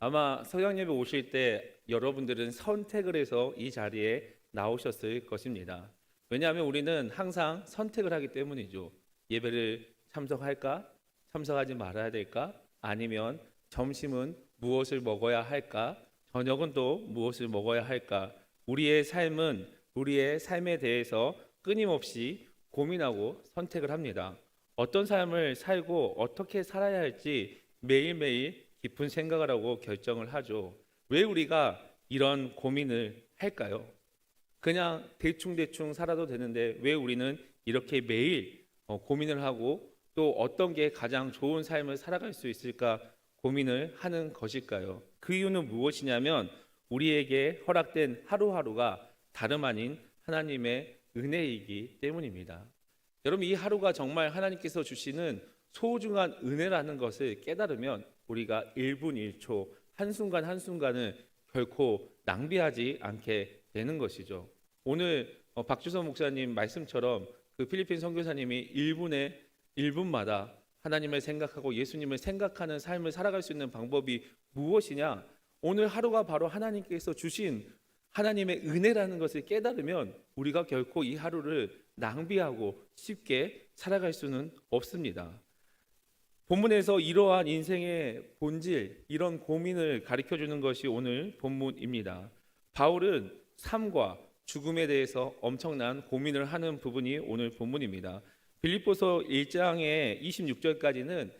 아마 성령예배 오실 때 여러분들은 선택을 해서 이 자리에 나오셨을 것입니다. 왜냐하면 우리는 항상 선택을 하기 때문이죠. 예배를 참석할까? 참석하지 말아야 될까? 아니면 점심은 무엇을 먹어야 할까? 저녁은 또 무엇을 먹어야 할까? 우리의 삶에 대해서 끊임없이 고민하고 선택을 합니다. 어떤 삶을 살고 어떻게 살아야 할지 매일매일 깊은 생각을 하고 결정을 하죠. 왜 우리가 이런 고민을 할까요? 그냥 대충대충 살아도 되는데 왜 우리는 이렇게 매일 고민을 하고 또 어떤 게 가장 좋은 삶을 살아갈 수 있을까 고민을 하는 것일까요? 그 이유는 무엇이냐면 우리에게 허락된 하루하루가 다름 아닌 하나님의 은혜이기 때문입니다. 여러분, 이 하루가 정말 하나님께서 주시는 소중한 은혜라는 것을 깨달으면 우리가 1분 1초 한순간 한순간을 결코 낭비하지 않게 되는 것이죠. 오늘 박주선 목사님 말씀처럼 그 필리핀 선교사님이 1분마다 하나님을 생각하고 예수님을 생각하는 삶을 살아갈 수 있는 방법이 무엇이냐? 오늘 하루가 바로 하나님께서 주신 하나님의 은혜라는 것을 깨달으면 우리가 결코 이 하루를 낭비하고 쉽게 살아갈 수는 없습니다. 본문에서 이러한 인생의 본질, 이런 고민을 가르쳐주는 것이 오늘 본문입니다. 바울은 삶과 죽음에 대해서 엄청난 고민을 하는 부분이 오늘 본문입니다. 빌립보서 1장의 26절까지는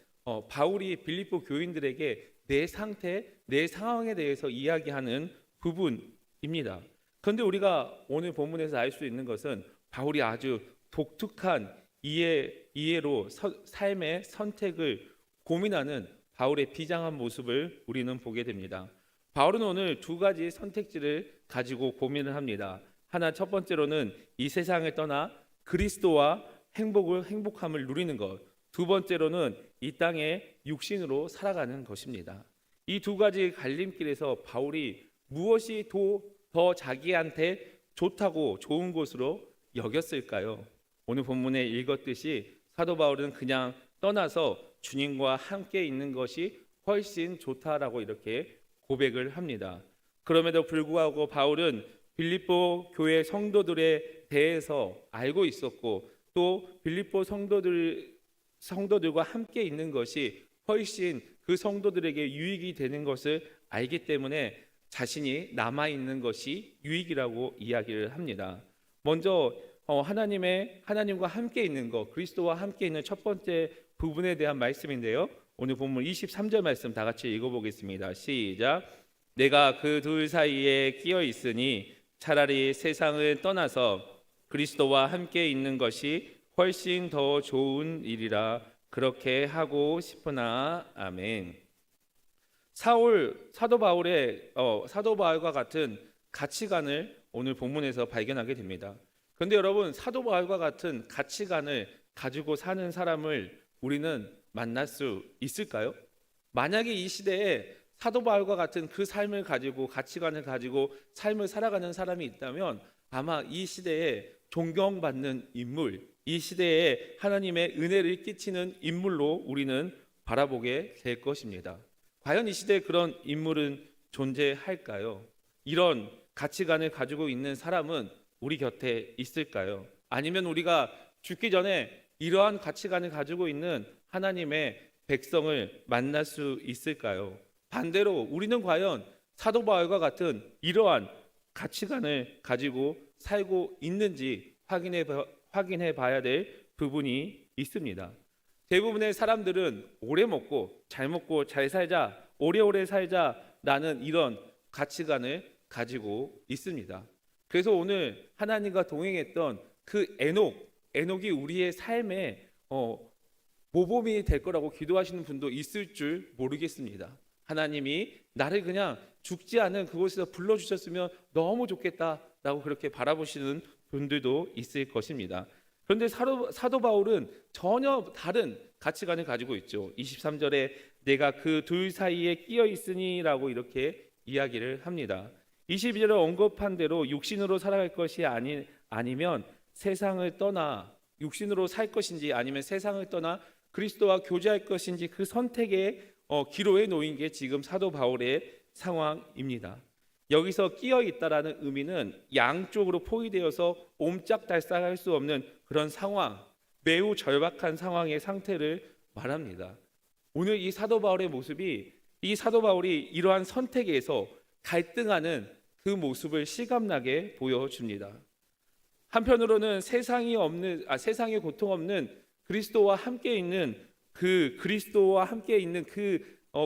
바울이 빌립보 교인들에게 내 상태, 내 상황에 대해서 이야기하는 부분입니다. 그런데 우리가 오늘 본문에서 알 수 있는 것은 바울이 아주 독특한 이해로 삶의 선택을 고민하는 바울의 비장한 모습을 우리는 보게 됩니다. 바울은 오늘 두 가지 선택지를 가지고 고민을 합니다. 하나, 첫 번째로는 이 세상을 떠나 그리스도와 행복함을 누리는 것. 두 번째로는 이 땅에 육신으로 살아가는 것입니다. 이 두 가지 갈림길에서 바울이 무엇이 더 자기한테 좋다고 좋은 것으로 여겼을까요? 오늘 본문에 읽었듯이 사도 바울은 그냥 떠나서 주님과 함께 있는 것이 훨씬 좋다라고 이렇게 고백을 합니다. 그럼에도 불구하고 바울은 빌립보 교회 성도들에 대해서 알고 있었고 또 빌립보 성도들과 함께 있는 것이 훨씬 그 성도들에게 유익이 되는 것을 알기 때문에 자신이 남아있는 것이 유익이라고 이야기를 합니다. 먼저 하나님과 함께 있는 것, 그리스도와 함께 있는 첫 번째 부분에 대한 말씀인데요. 오늘 본문 23절 말씀 다 같이 읽어보겠습니다. 시작. 내가 그 둘 사이에 끼어 있으니 차라리 세상을 떠나서 그리스도와 함께 있는 것이 훨씬 더 좋은 일이라 그렇게 하고 싶으나. 아멘. 사도 바울과 같은 가치관을 오늘 본문에서 발견하게 됩니다. 그런데 여러분, 사도 바울과 같은 가치관을 가지고 사는 사람을 우리는 만날 수 있을까요? 만약에 이 시대에 사도 바울과 같은 그 삶을 가지고 가치관을 가지고 삶을 살아가는 사람이 있다면 아마 이 시대에 존경받는 인물, 이 시대에 하나님의 은혜를 끼치는 인물로 우리는 바라보게 될 것입니다. 과연 이 시대에 그런 인물은 존재할까요? 이런 가치관을 가지고 있는 사람은 우리 곁에 있을까요? 아니면 우리가 죽기 전에 이러한 가치관을 가지고 있는 하나님의 백성을 만날 수 있을까요? 반대로 우리는 과연 사도 바울과 같은 이러한 가치관을 가지고 살고 있는지 확인해 봐야 될 부분이 있습니다. 대부분의 사람들은 오래 먹고 잘 살자, 오래오래 살자라는 이런 가치관을 가지고 있습니다. 그래서 오늘 하나님과 동행했던 그 에녹이 우리의 삶에 모범이 될 거라고 기도하시는 분도 있을 줄 모르겠습니다. 하나님이 나를 그냥 죽지 않은 그곳에서 불러주셨으면 너무 좋겠다라고 그렇게 바라보시는 분들도 있을 것입니다. 그런데 사도 바울은 전혀 다른 가치관을 가지고 있죠. 23절에 내가 그 둘 사이에 끼어 있으니라고 이렇게 이야기를 합니다. 22절에 언급한 대로 육신으로 살아갈 것이 아니면 세상을 떠나 육신으로 살 것인지 아니면 세상을 떠나 그리스도와 교제할 것인지 그 선택에 기로에 놓인 게 지금 사도 바울의 상황입니다. 여기서 끼어 있다라는 의미는 양쪽으로 포위되어서 옴짝달싹할 수 없는 그런 상황, 매우 절박한 상황의 상태를 말합니다. 오늘 이 사도 바울의 모습이, 이 사도 바울이 이러한 선택에서 갈등하는 그 모습을 실감나게 보여줍니다. 한편으로는 세상에 고통 없는 그리스도와 함께 있는 그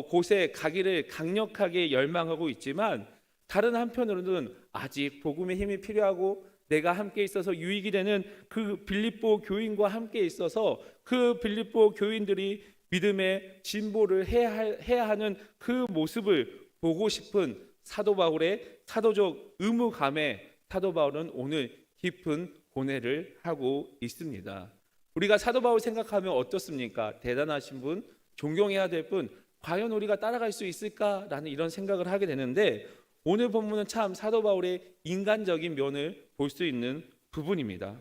곳에 가기를 강력하게 열망하고 있지만, 다른 한편으로는 아직 복음의 힘이 필요하고 내가 함께 있어서 유익이 되는 그 빌립보 교인과 함께 있어서 그 빌립보 교인들이 믿음의 진보를 해야 하는 그 모습을 보고 싶은 사도 바울의 사도적 의무감에 사도 바울은 오늘 깊은 고뇌를 하고 있습니다. 우리가 사도 바울 생각하면 어떻습니까? 대단하신 분, 존경해야 될 분, 과연 우리가 따라갈 수 있을까라는 이런 생각을 하게 되는데, 오늘 본문은 참 사도 바울의 인간적인 면을 볼 수 있는 부분입니다.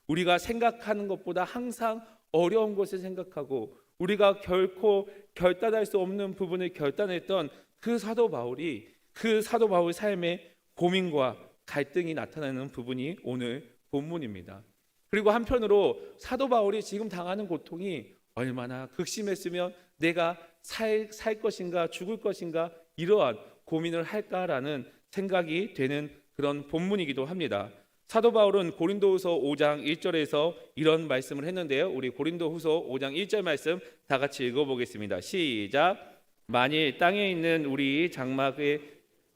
우리가 생각하는 것보다 항상 어려운 것을 생각하고 우리가 결코 결단할 수 없는 부분을 결단했던 그 사도 바울 삶의 고민과 갈등이 나타나는 부분이 오늘 본문입니다. 그리고 한편으로 사도 바울이 지금 당하는 고통이 얼마나 극심했으면 내가 살 것인가 죽을 것인가 이러한 고민을 할까라는 생각이 되는 그런 본문이기도 합니다. 사도 바울은 고린도후서 5장 1절에서 이런 말씀을 했는데요. 우리 고린도후서 5장 1절 말씀 다 같이 읽어보겠습니다. 시작. 만일 땅에 있는 우리 장막이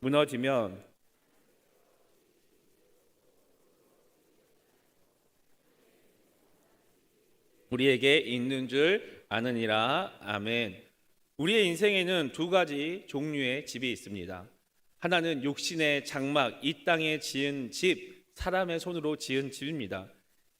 무너지면 우리에게 있는 줄 아느니라. 아멘. 우리의 인생에는 두 가지 종류의 집이 있습니다. 하나는 육신의 장막, 이 땅에 지은 집, 사람의 손으로 지은 집입니다.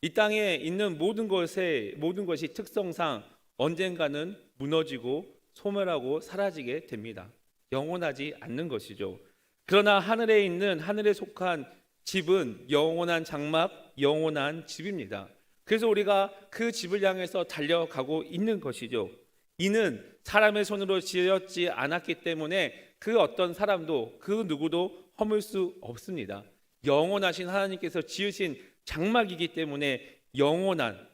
이 땅에 있는 모든 것이 특성상 언젠가는 무너지고 소멸하고 사라지게 됩니다. 영원하지 않는 것이죠. 그러나 하늘에 속한 집은 영원한 장막, 영원한 집입니다. 그래서 우리가 그 집을 향해서 달려가고 있는 것이죠. 이는 사람의 손으로 지었지 않았기 때문에 그 어떤 사람도 그 누구도 허물 수 없습니다. 영원하신 하나님께서 지으신 장막이기 때문에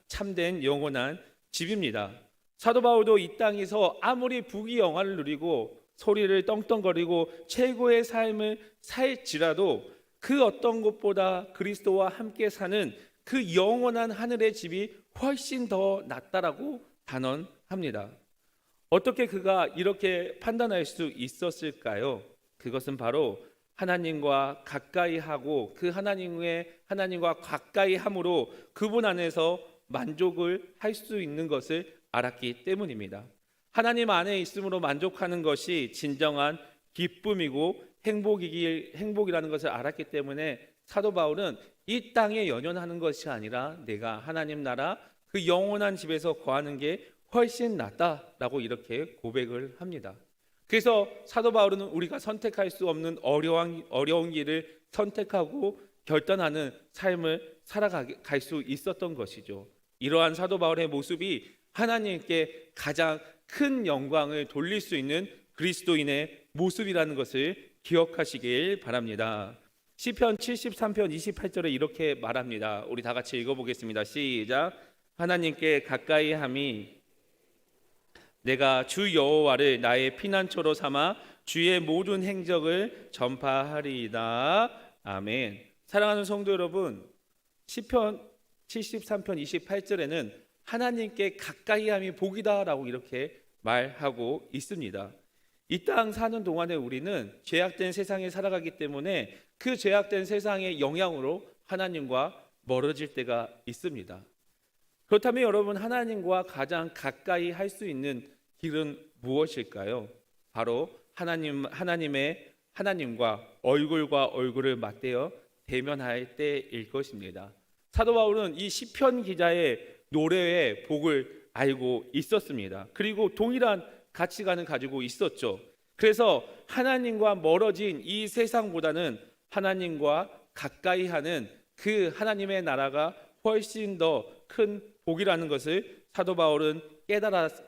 참된 영원한 집입니다. 사도 바울도 이 땅에서 아무리 부귀영화를 누리고 소리를 떵떵거리고 최고의 삶을 살지라도 그 어떤 것보다 그리스도와 함께 사는 그 영원한 하늘의 집이 훨씬 더 낫다라고 단언합니다. 어떻게 그가 이렇게 판단할 수 있었을까요? 그것은 바로 하나님과 가까이 하고 그 하나님과 가까이 함으로 그분 안에서 만족을 할 수 있는 것을 알았기 때문입니다. 하나님 안에 있음으로 만족하는 것이 진정한 기쁨이고 행복이라는 것을 알았기 때문에 사도 바울은 이 땅에 연연하는 것이 아니라 내가 하나님 나라 그 영원한 집에서 거하는 게 훨씬 낫다라고 이렇게 고백을 합니다. 그래서 사도 바울은 우리가 선택할 수 없는 어려운 길을 선택하고 결단하는 삶을 살아갈 수 있었던 것이죠. 이러한 사도 바울의 모습이 하나님께 가장 큰 영광을 돌릴 수 있는 그리스도인의 모습이라는 것을 기억하시길 바랍니다. 시편 73편 28절에 이렇게 말합니다. 우리 다 같이 읽어보겠습니다. 시작. 하나님께 가까이 함이 내가 주 여호와를 나의 피난처로 삼아 주의 모든 행적을 전파하리이다. 아멘. 사랑하는 성도 여러분, 시편 73편 28절에는 하나님께 가까이 함이 복이다라고 이렇게 말하고 있습니다. 이 땅 사는 동안에 우리는 죄악된 세상에 살아가기 때문에 그 죄악된 세상의 영향으로 하나님과 멀어질 때가 있습니다. 그렇다면 여러분, 하나님과 가장 가까이 할 수 있는 길은 무엇일까요? 바로 하나님과 얼굴과 얼굴을 맞대어 대면할 때일 것입니다. 사도 바울은 이 시편 기자의 노래의 복을 알고 있었습니다. 그리고 동일한 가치관을 가지고 있었죠. 그래서 하나님과 멀어진 이 세상보다는 하나님과 가까이 하는 그 하나님의 나라가 훨씬 더 큰 복이라는 것을 사도 바울은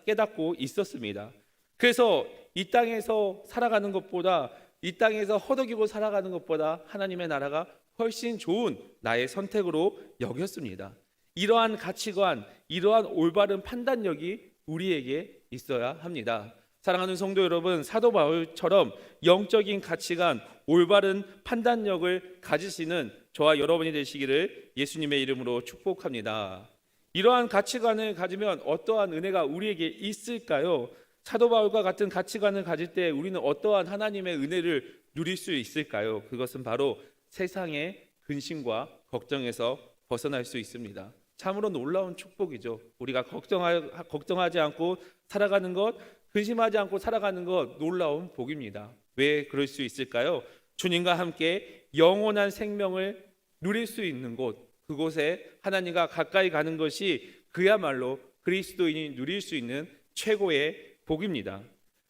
깨닫고 있었습니다. 그래서 이 땅에서 살아가는 것보다, 이 땅에서 허덕이고 살아가는 것보다 하나님의 나라가 훨씬 좋은 나의 선택으로 여겼습니다. 이러한 가치관, 이러한 올바른 판단력이 우리에게 있어야 합니다. 사랑하는 성도 여러분, 사도 바울처럼 영적인 가치관, 올바른 판단력을 가지시는 저와 여러분이 되시기를 예수님의 이름으로 축복합니다. 이러한 가치관을 가지면 어떠한 은혜가 우리에게 있을까요? 사도 바울과 같은 가치관을 가질 때 우리는 어떠한 하나님의 은혜를 누릴 수 있을까요? 그것은 바로 세상의 근심과 걱정에서 벗어날 수 있습니다. 참으로 놀라운 축복이죠. 우리가 걱정하지 않고 살아가는 것, 근심하지 않고 살아가는 것, 놀라운 복입니다. 왜 그럴 수 있을까요? 주님과 함께 영원한 생명을 누릴 수 있는 곳, 그곳에 하나님과 가까이 가는 것이 그야말로 그리스도인이 누릴 수 있는 최고의 복입니다.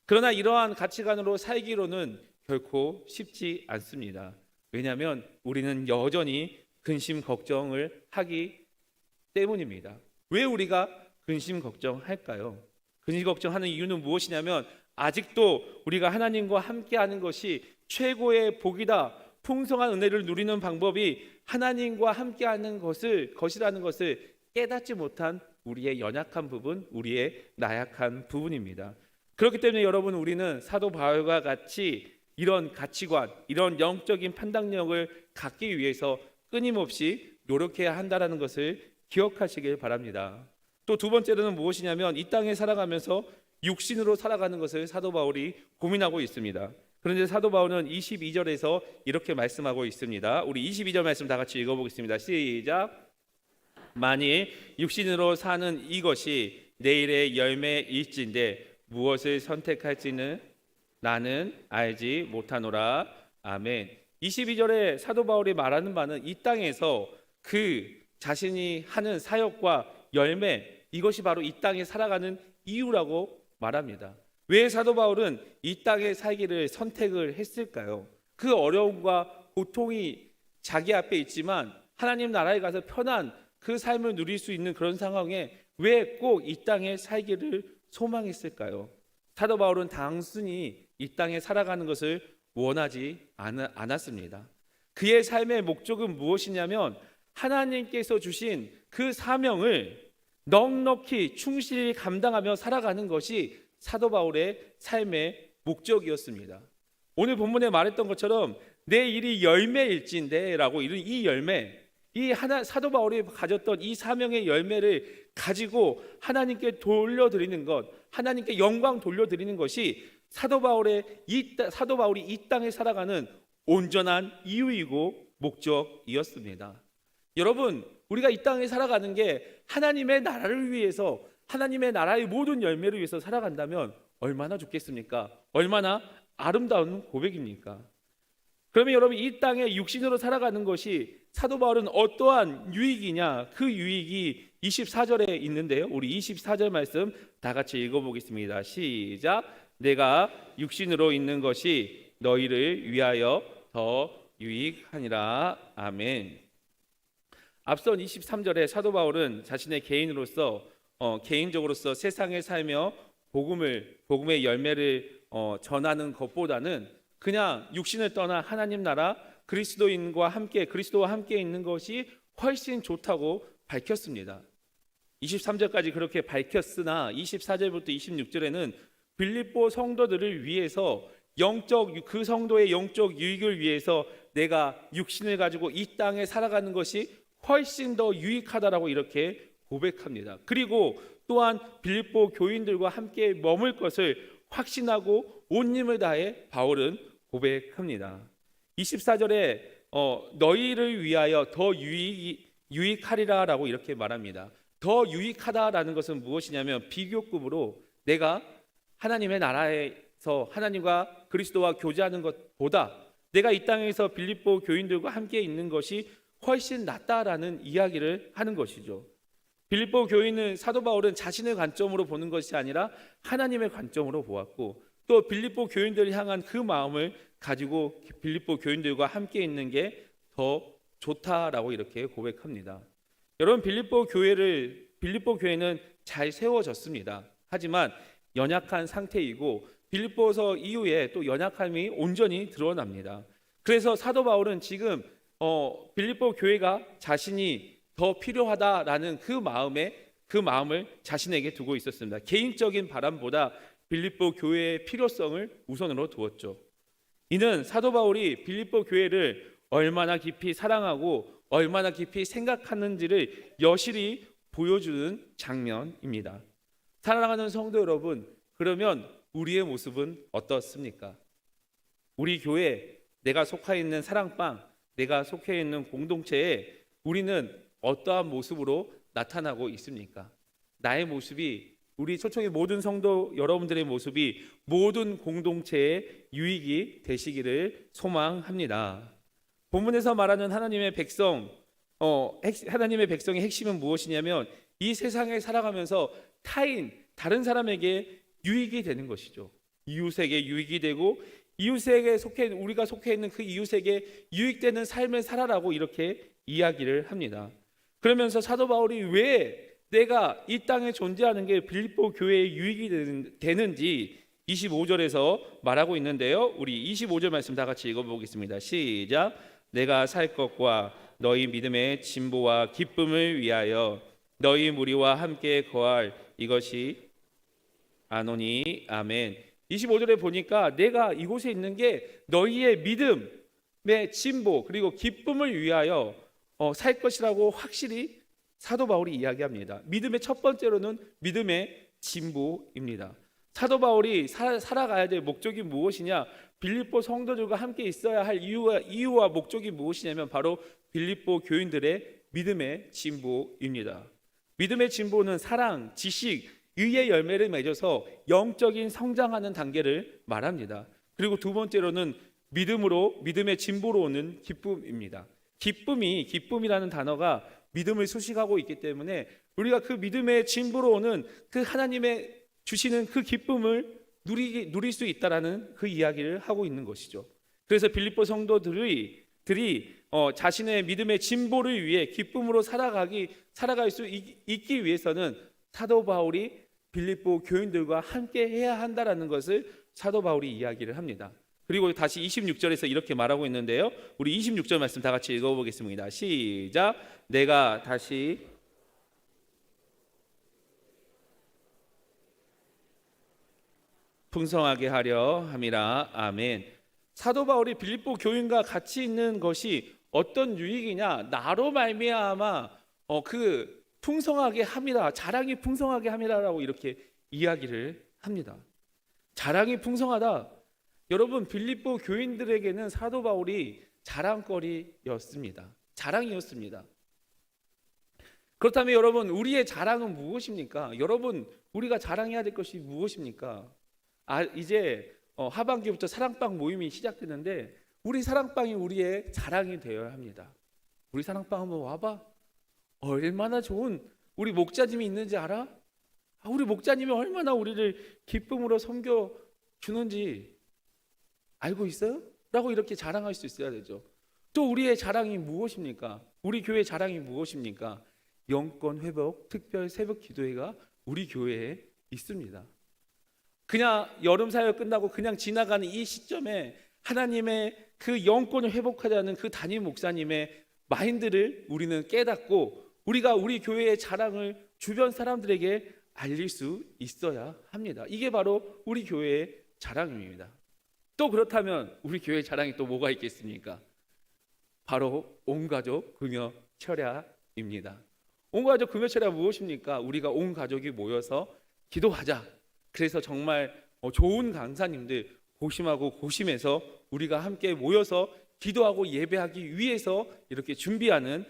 그러나 이러한 가치관으로 살기로는 결코 쉽지 않습니다. 왜냐하면 우리는 여전히 근심 걱정을 하기 때문입니다. 왜 우리가 근심 걱정할까요? 근심 걱정하는 이유는 무엇이냐면 아직도 우리가 하나님과 함께하는 것이 최고의 복이다, 풍성한 은혜를 누리는 방법이 하나님과 함께하는 것이라는 것을 깨닫지 못한 우리의 연약한 부분, 우리의 나약한 부분입니다. 그렇기 때문에 여러분, 우리는 사도 바울과 같이 이런 가치관, 이런 영적인 판단력을 갖기 위해서 끊임없이 노력해야 한다는 것을 기억하시길 바랍니다. 또 두 번째로는 무엇이냐면 이 땅에 살아가면서 육신으로 살아가는 것을 사도 바울이 고민하고 있습니다. 그런데 사도 바울은 22절에서 이렇게 말씀하고 있습니다. 우리 22절 말씀 다 같이 읽어보겠습니다. 시작. 만일 육신으로 사는 이것이 내일의 열매일진데 무엇을 선택할지는 나는 알지 못하노라. 아멘. 22절에 사도 바울이 말하는 바는 이 땅에서 그 자신이 하는 사역과 열매, 이것이 바로 이 땅에 살아가는 이유라고 말합니다. 왜 사도 바울은 이 땅에 살기를 선택을 했을까요? 그 어려움과 고통이 자기 앞에 있지만 하나님 나라에 가서 편한 그 삶을 누릴 수 있는 그런 상황에 왜 꼭 이 땅에 살기를 소망했을까요? 사도 바울은 단순히 이 땅에 살아가는 것을 원하지 않았습니다. 그의 삶의 목적은 무엇이냐면 하나님께서 주신 그 사명을 넉넉히 충실히 감당하며 살아가는 것이 사도 바울의 삶의 목적이었습니다. 오늘 본문에 말했던 것처럼 내 일이 열매일진데 라고 이런 이 열매, 사도 바울이 가졌던 이 사명의 열매를 가지고 하나님께 돌려드리는 것, 하나님께 영광 돌려드리는 것이 사도 바울이 이 땅에 살아가는 온전한 이유이고 목적이었습니다. 여러분, 우리가 이 땅에 살아가는 게 하나님의 나라를 위해서, 하나님의 나라의 모든 열매를 위해서 살아간다면 얼마나 좋겠습니까? 얼마나 아름다운 고백입니까? 그러면 여러분, 이 땅에 육신으로 살아가는 것이 사도 바울은 어떠한 유익이냐? 그 유익이 24절에 있는데요. 우리 24절 말씀 다 같이 읽어보겠습니다. 시작. 내가 육신으로 있는 것이 너희를 위하여 더 유익하니라. 아멘. 앞선 23절에 사도 바울은 자신의 개인적으로서 세상에 살며 복음의 열매를 전하는 것보다는 그냥 육신을 떠나 하나님 나라 그리스도와 함께 있는 것이 훨씬 좋다고 밝혔습니다. 23절까지 그렇게 밝혔으나 24절부터 26절에는 빌립보 성도들을 위해서 그 성도의 영적 유익을 위해서 내가 육신을 가지고 이 땅에 살아가는 것이 훨씬 더 유익하다라고 이렇게 고백합니다. 그리고 또한 빌립보 교인들과 함께 머물 것을 확신하고 온 힘을 다해 바울은 고백합니다. 24절에 너희를 위하여 더 유익하리라라고 이렇게 말합니다. 더 유익하다라는 것은 무엇이냐면 비교급으로 내가 하나님의 나라에서 하나님과 그리스도와 교제하는 것보다 내가 이 땅에서 빌립보 교인들과 함께 있는 것이 훨씬 낫다라는 이야기를 하는 것이죠. 빌립보 교인은 사도 바울은 자신의 관점으로 보는 것이 아니라 하나님의 관점으로 보았고 또 빌립보 교인들을 향한 그 마음을 가지고 빌립보 교인들과 함께 있는 게 더 좋다라고 이렇게 고백합니다. 여러분, 빌립보 교회는 잘 세워졌습니다. 하지만 연약한 상태이고 빌립보서 이후에 또 연약함이 온전히 드러납니다. 그래서 사도 바울은 지금 빌립보 교회가 자신이 더 필요하다라는 그 마음을 자신에게 두고 있었습니다. 개인적인 바람보다 빌립보 교회의 필요성을 우선으로 두었죠. 이는 사도 바울이 빌립보 교회를 얼마나 깊이 사랑하고 얼마나 깊이 생각하는지를 여실히 보여주는 장면입니다. 사랑하는 성도 여러분, 그러면 우리의 모습은 어떻습니까? 우리 교회, 내가 속해 있는 사랑방, 내가 속해 있는 공동체에 우리는 어떠한 모습으로 나타나고 있습니까? 나의 모습이, 우리 초청의 모든 성도 여러분들의 모습이 모든 공동체의 유익이 되시기를 소망합니다. 본문에서 말하는 하나님의 백성, 하나님의 백성의 핵심은 무엇이냐면 이 세상에 살아가면서 다른 사람에게 유익이 되는 것이죠. 이웃에게 유익이 되고 이웃에게 우리가 속해 있는 그 이웃에게 유익되는 삶을 살아라고 이렇게 이야기를 합니다. 그러면서 사도 바울이 왜 내가 이 땅에 존재하는 게 빌립보 교회에 유익이 되는지 25절에서 말하고 있는데요. 우리 25절 말씀 다 같이 읽어보겠습니다. 시작. 내가 살 것과 너희 믿음의 진보와 기쁨을 위하여 너희 무리와 함께 거할 이것이 아노니. 아멘. 25절에 보니까 내가 이곳에 있는 게 너희의 믿음의 진보 그리고 기쁨을 위하여 살 것이라고 확실히 사도 바울이 이야기합니다. 믿음의 첫 번째로는 믿음의 진보입니다. 사도 바울이 살아가야 될 목적이 무엇이냐? 빌립보 성도들과 함께 있어야 할 이유와 목적이 무엇이냐면 바로 빌립보 교인들의 믿음의 진보입니다. 믿음의 진보는 사랑, 지식, 의의 열매를 맺어서 영적인 성장하는 단계를 말합니다. 그리고 두 번째로는 믿음의 진보로 오는 기쁨입니다. 기쁨이라는 단어가 믿음을 수식하고 있기 때문에 우리가 그 믿음의 진보로 오는 그 하나님의 주시는 그 기쁨을 누릴 수 있다라는 그 이야기를 하고 있는 것이죠. 그래서 빌립보 성도들이 자신의 믿음의 진보를 위해 기쁨으로 살아갈 수 있기 위해서는 사도 바울이 빌립보 교인들과 함께 해야 한다라는 것을 사도 바울이 이야기를 합니다. 그리고 다시 26절에서 이렇게 말하고 있는데요. 우리 26절 말씀 다 같이 읽어보겠습니다. 시작. 내가 다시 풍성하게 하려 함이라. 아멘. 사도 바울이 빌립보 교인과 같이 있는 것이 어떤 유익이냐? 나로 말미암아 그 풍성하게 함이라, 자랑이 풍성하게 함이라라고 이렇게 이야기를 합니다. 자랑이 풍성하다. 여러분, 빌립보 교인들에게는 사도 바울이 자랑거리였습니다. 자랑이었습니다. 그렇다면 여러분, 우리의 자랑은 무엇입니까? 여러분, 우리가 자랑해야 될 것이 무엇입니까? 이제 하반기부터 사랑방 모임이 시작되는데 우리 사랑방이 우리의 자랑이 되어야 합니다. 우리 사랑방 한번 와봐. 얼마나 좋은 우리 목자님이 있는지 알아? 우리 목자님이 얼마나 우리를 기쁨으로 섬겨주는지 알고 있어요? 라고 이렇게 자랑할 수 있어야 되죠. 또 우리의 자랑이 무엇입니까? 우리 교회의 자랑이 무엇입니까? 영권 회복 특별 새벽 기도회가 우리 교회에 있습니다. 그냥 여름 사역 끝나고 그냥 지나가는 이 시점에 하나님의 그 영권을 회복하자는 그 담임 목사님의 마인드를 우리는 깨닫고 우리가 우리 교회의 자랑을 주변 사람들에게 알릴 수 있어야 합니다. 이게 바로 우리 교회의 자랑입니다. 또 그렇다면 우리 교회의 자랑이 또 뭐가 있겠습니까? 바로 온가족 금요 철야입니다. 온가족 금요 철야 무엇입니까? 우리가 온 가족이 모여서 기도하자. 그래서 정말 좋은 강사님들 고심하고 고심해서 우리가 함께 모여서 기도하고 예배하기 위해서 이렇게 준비하는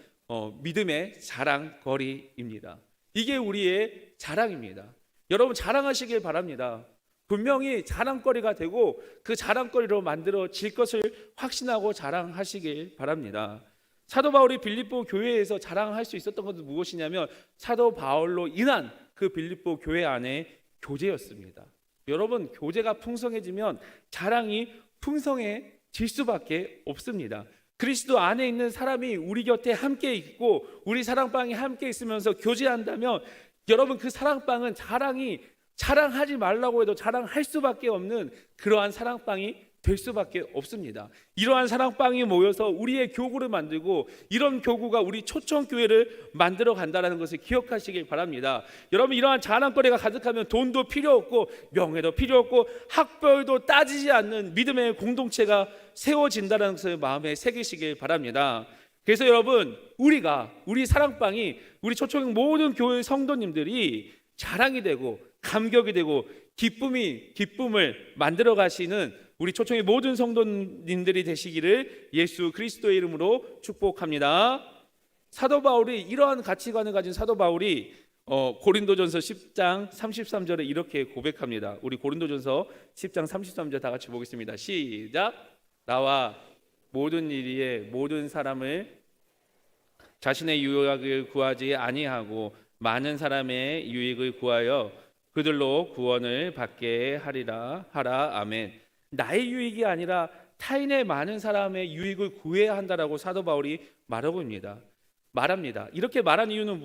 믿음의 자랑거리입니다. 이게 우리의 자랑입니다. 여러분 자랑하시길 바랍니다. 분명히 자랑거리가 되고 그 자랑거리로 만들어질 것을 확신하고 자랑하시길 바랍니다. 사도 바울이 빌립보 교회에서 자랑할 수 있었던 것은 무엇이냐면 사도 바울로 인한 그 빌립보 교회 안에 교제였습니다. 여러분 교제가 풍성해지면 자랑이 풍성해질 수밖에 없습니다. 그리스도 안에 있는 사람이 우리 곁에 함께 있고 우리 사랑방에 함께 있으면서 교제한다면 여러분 그 사랑방은 자랑이 자랑하지 말라고 해도 자랑할 수밖에 없는 그러한 사랑방이 될 수밖에 없습니다. 이러한 사랑방이 모여서 우리의 교구를 만들고 이런 교구가 우리 초청교회를 만들어 간다는 것을 기억하시길 바랍니다. 여러분, 이러한 자랑거리가 가득하면 돈도 필요 없고 명예도 필요 없고 학벌도 따지지 않는 믿음의 공동체가 세워진다는 것을 마음에 새기시길 바랍니다. 그래서 여러분, 우리 사랑방이 우리 초청 모든 교회 성도님들이 자랑이 되고 감격이 되고 기쁨을 만들어 가시는 우리 초청의 모든 성도님들이 되시기를 예수 그리스도의 이름으로 축복합니다. 사도 바울이 이러한 가치관을 가진 사도 바울이 고린도전서 10장 33절에 이렇게 고백합니다. 우리 고린도전서 10장 33절 다 같이 보겠습니다. 시작. 나와 모든 일에 모든 사람을 자신의 유익을 구하지 아니하고 많은 사람의 유익을 구하여 그들로 구원을 받게 하라. 아멘. 나의 유익이 아니라 타인의 많은 사람의 유익을 구해야 한다라고 사도 바울이 말합니다. 이렇게 말한 이유는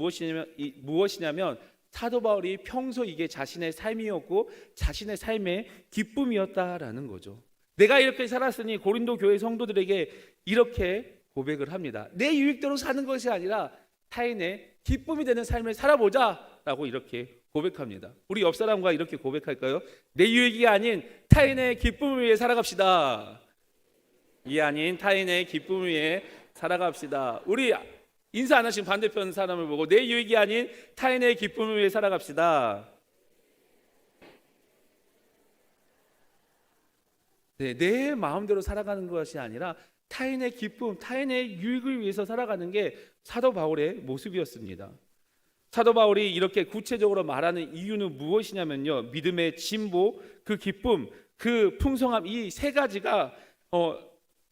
무엇이냐면 사도 바울이 평소 이게 자신의 삶이었고 자신의 삶의 기쁨이었다라는 거죠. 내가 이렇게 살았으니 고린도 교회 성도들에게 이렇게 고백을 합니다. 내 유익대로 사는 것이 아니라 타인의 기쁨이 되는 삶을 살아보자라고 이렇게 고백합니다. 우리 옆 사람과 이렇게 고백할까요? 내 유익이 아닌 타인의 기쁨을 위해 살아갑시다. 이 아닌 타인의 기쁨을 위해 살아갑시다. 우리 인사 안 하신 반대편 사람을 보고 내 유익이 아닌 타인의 기쁨을 위해 살아갑시다. 네, 내 마음대로 살아가는 것이 아니라 타인의 기쁨, 타인의 유익을 위해서 살아가는 게 사도 바울의 모습이었습니다. 사도 바울이 이렇게 구체적으로 말하는 이유는 무엇이냐면요, 믿음의 진보, 그 기쁨, 그 풍성함, 이 세 가지가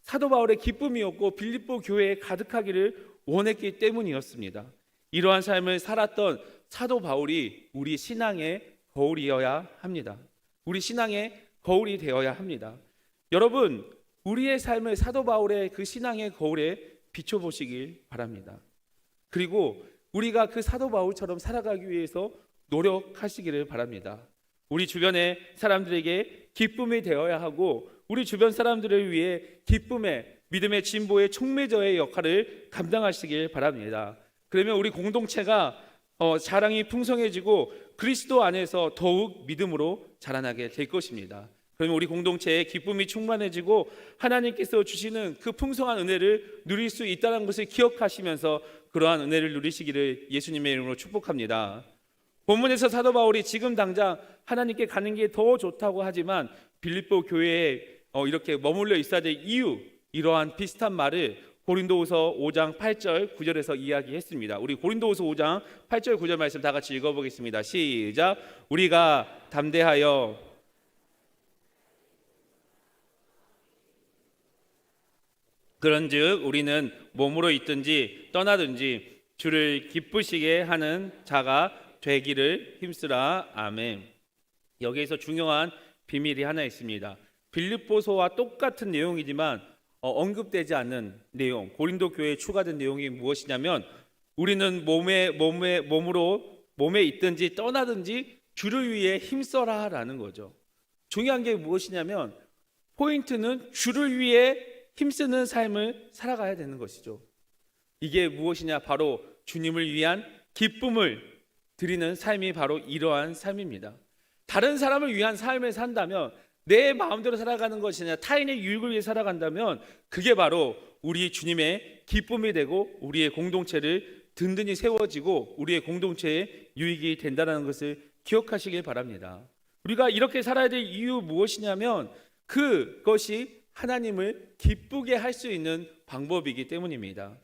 사도 바울의 기쁨이었고 빌립보 교회에 가득하기를 원했기 때문이었습니다. 이러한 삶을 살았던 사도 바울이 우리 신앙의 거울이어야 합니다. 우리 신앙의 거울이 되어야 합니다. 여러분, 우리의 삶을 사도 바울의 그 신앙의 거울에 비춰보시길 바랍니다. 그리고 우리가 그 사도 바울처럼 살아가기 위해서 노력하시기를 바랍니다. 우리 주변의 사람들에게 기쁨이 되어야 하고 우리 주변 사람들을 위해 기쁨의, 믿음의 진보의 촉매저의 역할을 감당하시길 바랍니다. 그러면 우리 공동체가 자랑이 풍성해지고 그리스도 안에서 더욱 믿음으로 자라나게 될 것입니다. 그러면 우리 공동체에 기쁨이 충만해지고 하나님께서 주시는 그 풍성한 은혜를 누릴 수 있다는 것을 기억하시면서 그러한 은혜를 누리시기를 예수님의 이름으로 축복합니다. 본문에서 사도 바울이 지금 당장 하나님께 가는 게 더 좋다고 하지만 빌립보 교회에 이렇게 머물러 있어야 될 이유, 이러한 비슷한 말을 고린도후서 5장 8절 9절에서 이야기했습니다. 우리 고린도후서 5장 8절 9절 말씀 다 같이 읽어보겠습니다. 시작. 우리가 담대하여 그런즉 우리는 몸으로 있든지 떠나든지 주를 기쁘시게 하는 자가 되기를 힘쓰라. 아멘. 여기에서 중요한 비밀이 하나 있습니다. 빌립보서와 똑같은 내용이지만 언급되지 않는 내용, 고린도 교회에 추가된 내용이 무엇이냐면 우리는 몸에 있든지 떠나든지 주를 위해 힘써라라는 거죠. 중요한 게 무엇이냐면 포인트는 주를 위해 힘쓰는 삶을 살아가야 되는 것이죠. 이게 무엇이냐? 바로 주님을 위한 기쁨을 드리는 삶이 바로 이러한 삶입니다. 다른 사람을 위한 삶을 산다면, 내 마음대로 살아가는 것이 아니라 타인의 유익을 위해 살아간다면 그게 바로 우리 주님의 기쁨이 되고 우리의 공동체를 든든히 세워지고 우리의 공동체의 유익이 된다는 것을 기억하시길 바랍니다. 우리가 이렇게 살아야 될 이유 무엇이냐면 그것이 하나님을 기쁘게 할 수 있는 방법이기 때문입니다.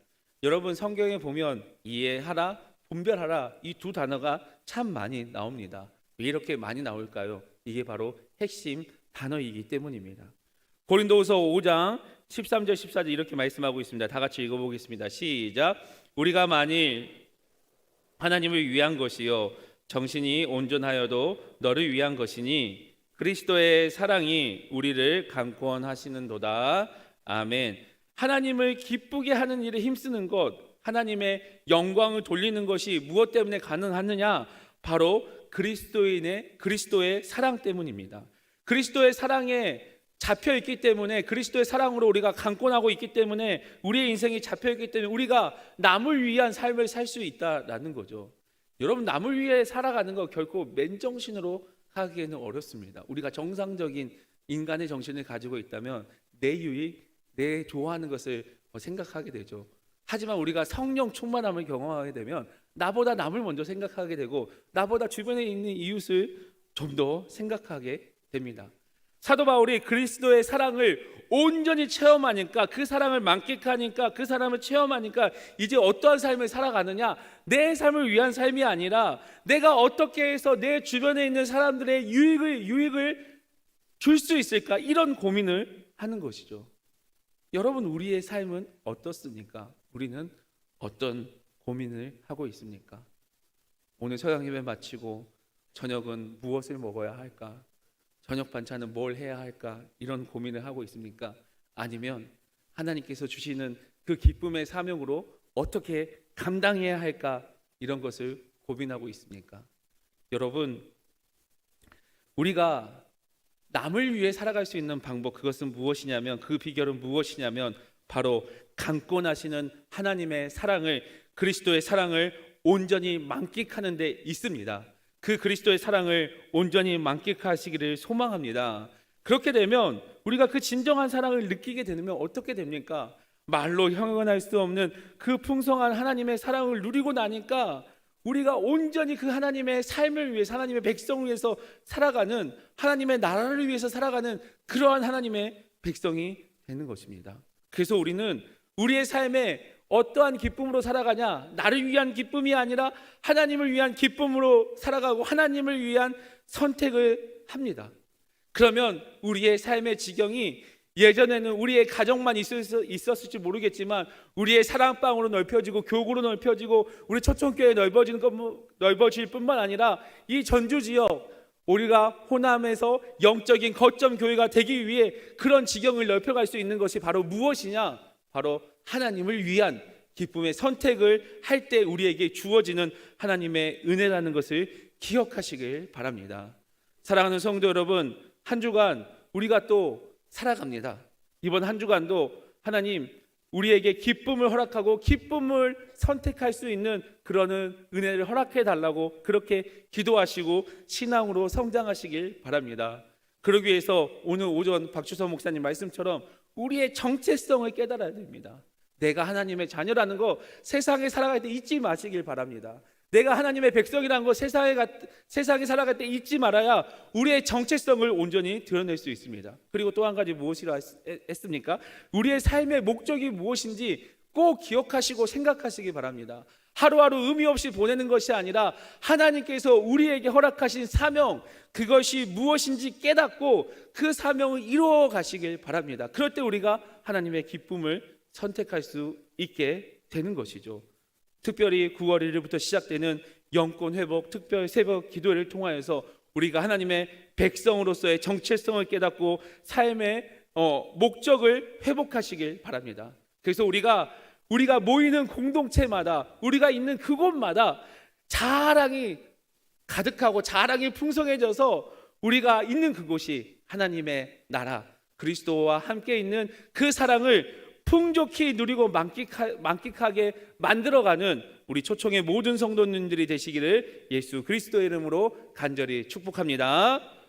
여러분, 성경에 보면 이해하라, 분별하라, 이 두 단어가 참 많이 나옵니다. 왜 이렇게 많이 나올까요? 이게 바로 핵심 단어이기 때문입니다. 고린도후서 5장 13절 14절 이렇게 말씀하고 있습니다. 다 같이 읽어보겠습니다. 시작. 우리가 만일 하나님을 위한 것이요 정신이 온전하여도 너를 위한 것이니 그리스도의 사랑이 우리를 강권하시는도다. 아멘. 하나님을 기쁘게 하는 일에 힘쓰는 것, 하나님의 영광을 돌리는 것이 무엇 때문에 가능하느냐? 바로 그리스도의 사랑 때문입니다. 그리스도의 사랑에 잡혀 있기 때문에, 그리스도의 사랑으로 우리가 강권하고 있기 때문에, 우리의 인생이 잡혀 있기 때문에 우리가 남을 위한 삶을 살 수 있다라는 거죠. 여러분, 남을 위해 살아가는 거 결코 맨정신으로 하기에는 어렵습니다. 우리가 정상적인 인간의 정신을 가지고 있다면 내 유익, 내 좋아하는 것을 생각하게 되죠. 하지만 우리가 성령 충만함을 경험하게 되면 나보다 남을 먼저 생각하게 되고, 나보다 주변에 있는 이웃을 좀 더 생각하게 됩니다. 사도 바울이 그리스도의 사랑을 온전히 체험하니까, 그 사랑을 만끽하니까, 그 사랑을 체험하니까 이제 어떠한 삶을 살아가느냐, 내 삶을 위한 삶이 아니라 내가 어떻게 해서 내 주변에 있는 사람들의 유익을 줄 수 있을까, 이런 고민을 하는 것이죠. 여러분, 우리의 삶은 어떻습니까? 우리는 어떤 고민을 하고 있습니까? 오늘 서양 예배 마치고 저녁은 무엇을 먹어야 할까? 저녁 반찬은 뭘 해야 할까? 이런 고민을 하고 있습니까? 아니면 하나님께서 주시는 그 기쁨의 사명으로 어떻게 감당해야 할까? 이런 것을 고민하고 있습니까? 여러분, 우리가 남을 위해 살아갈 수 있는 방법, 그것은 무엇이냐면, 그 비결은 무엇이냐면 바로 강권하시는 하나님의 사랑을, 그리스도의 사랑을 온전히 만끽하는 데 있습니다. 그 그리스도의 사랑을 온전히 만끽하시기를 소망합니다. 그렇게 되면 우리가 그 진정한 사랑을 느끼게 되면 어떻게 됩니까? 말로 형언할 수 없는 그 풍성한 하나님의 사랑을 누리고 나니까 우리가 온전히 그 하나님의 삶을 위해서, 하나님의 백성을 위해서 살아가는, 하나님의 나라를 위해서 살아가는 그러한 하나님의 백성이 되는 것입니다. 그래서 우리는 우리의 삶에 어떠한 기쁨으로 살아가냐? 나를 위한 기쁨이 아니라 하나님을 위한 기쁨으로 살아가고 하나님을 위한 선택을 합니다. 그러면 우리의 삶의 지경이 예전에는 우리의 가정만 있었을지 모르겠지만 우리의 사랑방으로 넓혀지고 교구로 넓혀지고 우리 초청교회 넓어질 뿐만 아니라 이 전주 지역, 우리가 호남에서 영적인 거점 교회가 되기 위해 그런 지경을 넓혀갈 수 있는 것이 바로 무엇이냐? 바로 하나님을 위한 기쁨의 선택을 할 때 우리에게 주어지는 하나님의 은혜라는 것을 기억하시길 바랍니다. 사랑하는 성도 여러분, 한 주간 우리가 또 살아갑니다. 이번 한 주간도 하나님 우리에게 기쁨을 허락하고 기쁨을 선택할 수 있는 그런 은혜를 허락해 달라고 그렇게 기도하시고 신앙으로 성장하시길 바랍니다. 그러기 위해서 오늘 오전 박주선 목사님 말씀처럼 우리의 정체성을 깨달아야 됩니다. 내가 하나님의 자녀라는 거 세상에 살아갈 때 잊지 마시길 바랍니다. 내가 하나님의 백성이라는 거 세상에 살아갈 때 잊지 말아야 우리의 정체성을 온전히 드러낼 수 있습니다. 그리고 또 한 가지 무엇이라 했습니까? 우리의 삶의 목적이 무엇인지 꼭 기억하시고 생각하시기 바랍니다. 하루하루 의미 없이 보내는 것이 아니라 하나님께서 우리에게 허락하신 사명, 그것이 무엇인지 깨닫고 그 사명을 이루어 가시길 바랍니다. 그럴 때 우리가 하나님의 기쁨을 선택할 수 있게 되는 것이죠. 특별히 9월 1일부터 시작되는 영권 회복 특별 새벽 기도회를 통하여서 우리가 하나님의 백성으로서의 정체성을 깨닫고 삶의 목적을 회복하시길 바랍니다. 그래서 우리가 모이는 공동체마다, 우리가 있는 그곳마다 자랑이 가득하고 자랑이 풍성해져서 우리가 있는 그곳이 하나님의 나라, 그리스도와 함께 있는 그 사랑을 풍족히 누리고 만끽하게 만들어가는 우리 초청의 모든 성도님들이 되시기를 예수 그리스도의 이름으로 간절히 축복합니다.